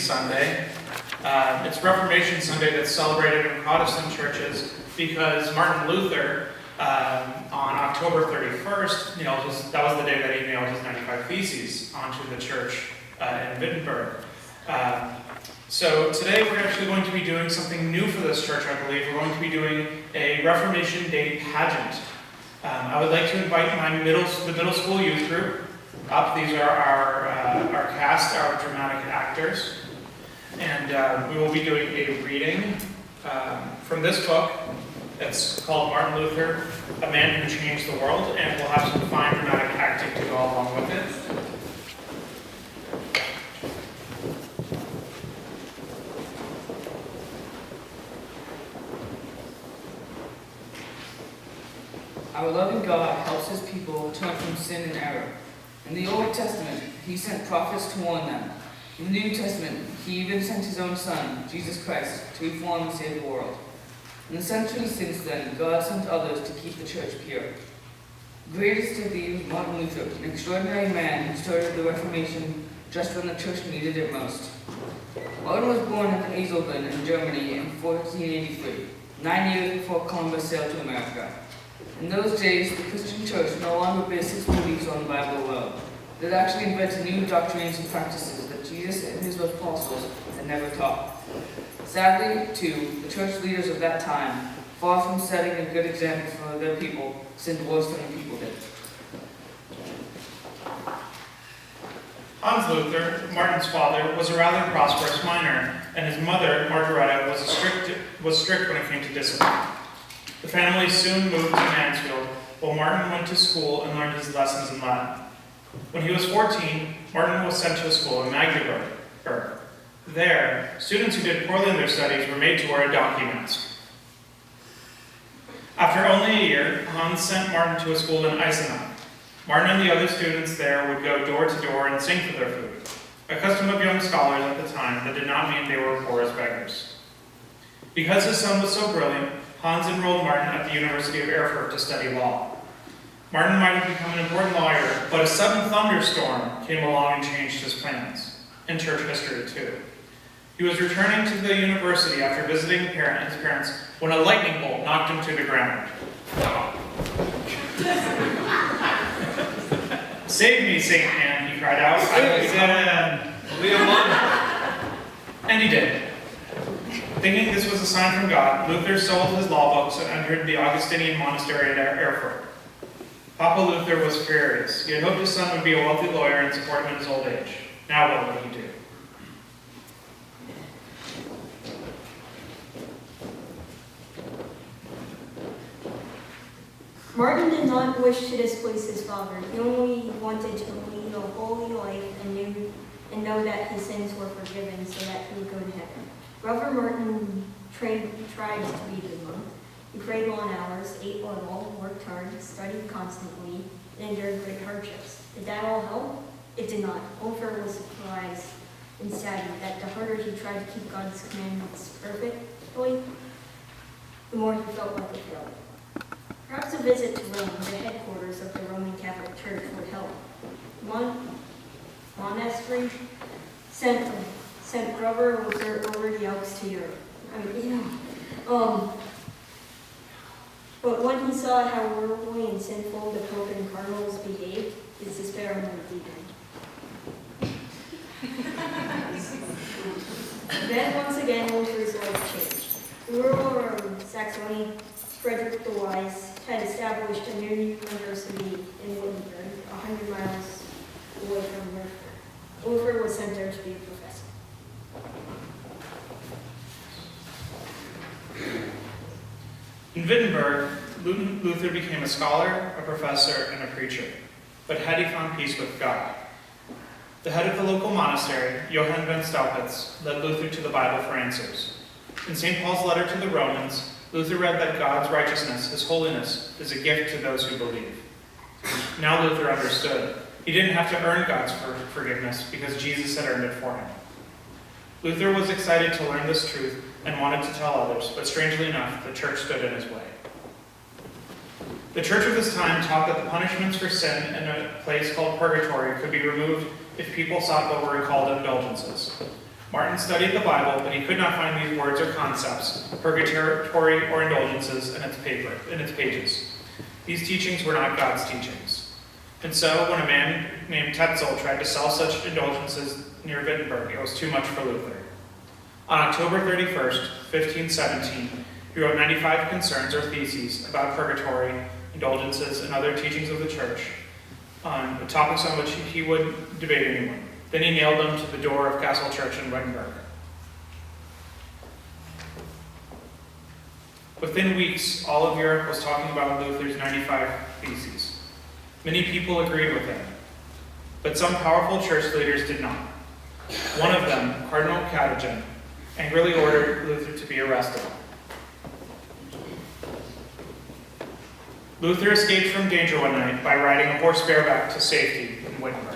Sunday. It's Reformation Sunday that's celebrated in Protestant churches because Martin Luther, on October 31st, that was the day that he nailed his 95 Theses onto the church in Wittenberg. So today we're actually going to be doing something new for this church, I believe. We're going to be doing a Reformation Day pageant. I would like to invite the middle school youth group up. These are our cast, our dramatic actors. And we will be doing a reading from this book. It's called Martin Luther, A Man Who Changed the World, and we'll have some fine dramatic acting to go along with it. Our loving God helps his people turn from sin and error. In the Old Testament, he sent prophets to warn them. In the New Testament, he even sent his own Son, Jesus Christ, to reform and save the world. In the centuries since then, God sent others to keep the church pure. The greatest of these was Martin Luther, an extraordinary man who started the Reformation just when the church needed it most. Martin was born at Eisleben in Germany in 1483, 9 years before Columbus sailed to America. In those days, the Christian church no longer based its beliefs on the Bible alone. It actually invented new doctrines and practices that Jesus and his apostles had never taught. Sadly, too, the church leaders of that time, far from setting a good example for their people, sinned worse than the people did. Hans Luther, Martin's father, was a rather prosperous miner, and his mother, Margareta, was strict when it came to discipline. The family soon moved to Mansfield, while Martin went to school and learned his lessons in Latin. When he was 14, Martin was sent to a school in Magdeburg. There, students who did poorly in their studies were made to wear a donkey mask. After only a year, Hans sent Martin to a school in Eisenach. Martin and the other students there would go door to door and sing for their food, a custom of young scholars at the time that did not mean they were poor as beggars. Because his son was so brilliant, Hans enrolled Martin at the University of Erfurt to study law. Martin might have become an important lawyer, but a sudden thunderstorm came along and changed his plans, in church history too. He was returning to the university after visiting his parents when a lightning bolt knocked him to the ground. "Save me, Saint Anne," he cried out. And he did. Thinking this was a sign from God, Luther sold his law books and entered the Augustinian monastery at Erfurt. Papa Luther was furious. He had hoped his son would be a wealthy lawyer and support him in his old age. Now what would he do? Martin did not wish to displace his father. He only wanted to lead a holy life and know that his sins were forgiven so that he would go to heaven. Reverend Martin tried to be a good monk. He prayed long hours, ate little, worked hard, studied constantly, and endured great hardships. Did that all help? It did not. Luther was surprised and saddened that the harder he tried to keep God's commandments perfectly, the more he felt like a failure. Perhaps a visit to Rome, the headquarters of the Roman Catholic Church, would help. Monastery sent Grover over the Alps to Europe. But when he saw how worldly and sinful the Pope and cardinals behaved, his despair only deepened. Then once again, Luther's life changed. The ruler of Saxony, Frederick the Wise, had established a new university in Wittenberg, 100 miles away from Erfurt. Luther was sent there to be a professor. In Wittenberg, Luther became a scholar, a professor, and a preacher. But had he found peace with God? The head of the local monastery, Johann von Staupitz, led Luther to the Bible for answers. In St. Paul's letter to the Romans, Luther read that God's righteousness, his holiness, is a gift to those who believe. Now Luther understood. He didn't have to earn God's forgiveness because Jesus had earned it for him. Luther was excited to learn this truth and wanted to tell others, but strangely enough, the church stood in his way. The church of this time taught that the punishments for sin in a place called purgatory could be removed if people sought what were called indulgences. Martin studied the Bible, but he could not find these words or concepts, purgatory or indulgences, in its pages. These teachings were not God's teachings. And so, when a man named Tetzel tried to sell such indulgences near Wittenberg, it was too much for Luther. On October 31st, 1517, he wrote 95 concerns or theses about purgatory, indulgences, and other teachings of the church, on the topics on which he would debate anyone. Then he nailed them to the door of Castle Church in Wittenberg. Within weeks, all of Europe was talking about Luther's 95 theses. Many people agreed with him, but some powerful church leaders did not. One of them, Cardinal Pageant, angrily ordered Luther to be arrested. Luther escaped from danger one night by riding a horse bareback to safety in Wittenberg.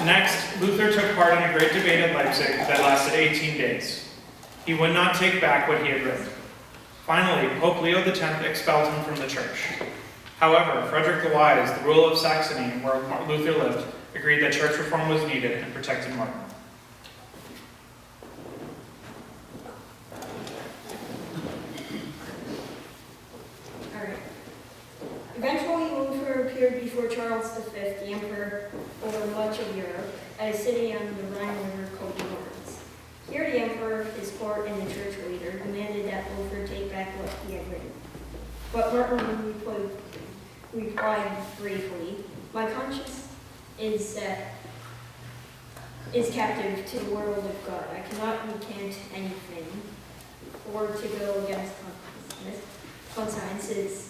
Next, Luther took part in a great debate at Leipzig that lasted 18 days. He would not take back what he had written. Finally, Pope Leo X expelled him from the church. However, Frederick the Wise, the ruler of Saxony, where Luther lived, agreed that church reform was needed and protected Martin. All right. Eventually, Luther appeared before Charles V, the emperor over much of Europe, at a city on the Rhine River called Worms. Here, the emperor, his court, and the church leader demanded that Luther take back what he had written. But Martin replied briefly, "My conscience is captive to the world of God. I cannot recant anything, or to go against conscience is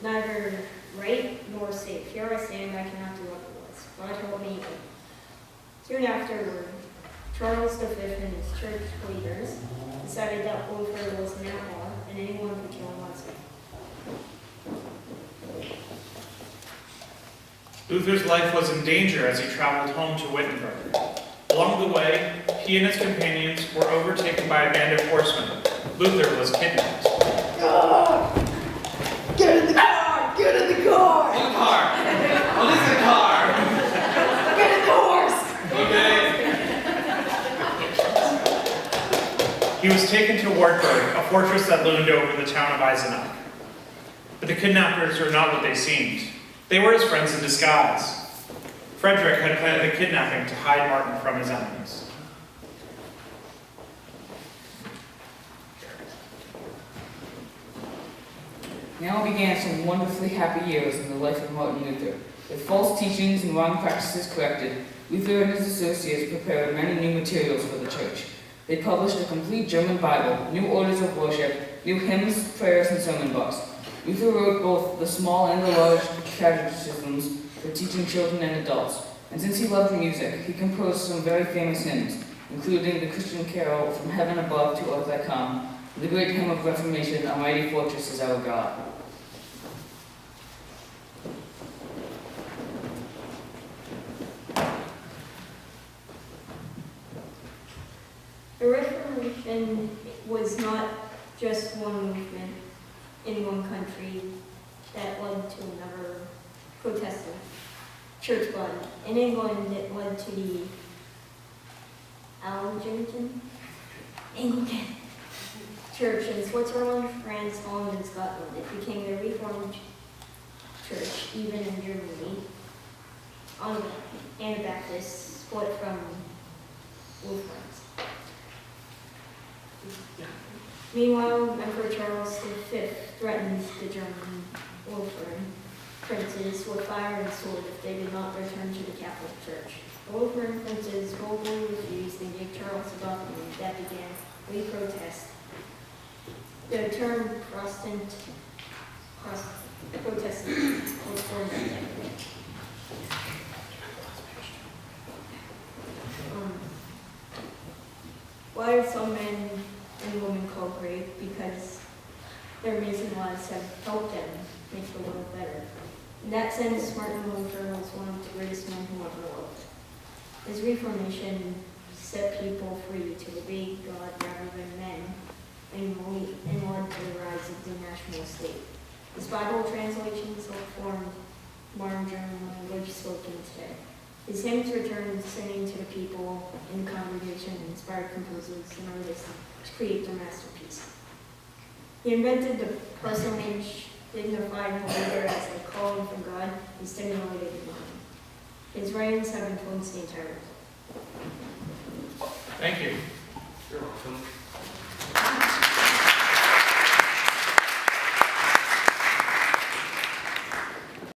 neither right nor safe. Here I stand, I cannot do otherwise. God help me." Soon afterward, Charles V and his church leaders decided that Luther was an outlaw and anyone could kill him once. Luther's life was in danger as he traveled home to Wittenberg. Along the way, he and his companions were overtaken by a band of horsemen. Luther was kidnapped. Get in the car! Get in the car! In the car! What is the car? Get in the horse! Okay. He was taken to Wartburg, a fortress that loomed over the town of Eisenach. But the kidnappers were not what they seemed. They were his friends in disguise. Frederick had planned the kidnapping to hide Martin from his enemies. Now began some wonderfully happy years in the life of Martin Luther. With false teachings and wrong practices corrected, Luther and his associates prepared many new materials for the church. They published a complete German Bible, new orders of worship, new hymns, prayers, and sermon books. Luther wrote both the small and the large catechisms for teaching children and adults. And since he loved music, he composed some very famous hymns, including the Christian carol "From Heaven Above to Earth I Come," and the great hymn of Reformation, "A Mighty Fortress is Our God." The Reformation was not just one movement in one country that led to another Protestant church body. In England, it led to the Anglican Church in Switzerland, France, Holland, and Scotland. It became the Reformed Church, even in Germany. Anabaptists split from Lutherans. Meanwhile, Emperor Charles V threatened the German Lutheran princes with fire and sword if they did not return to the Catholic Church. The Lutheran princes boldly refused and gave Charles a document that began, "We protest." The term Protestant was formed that day. Why are some men and women called great? Because their Mason lives have helped them make the world better. In that sense, Martin Luther was one of the greatest men who ever lived. His Reformation set people free to obey God rather than men, and led to the rise of the national state. His Bible translations helped form modern German language spoken today. His hymns returned singing to the people in the congregation and inspired composers and artists to create their masterpiece. He invented the personage, dignified the leader as a calling from God, and stimulated the mind. His writings have influenced the entire world. Thank you.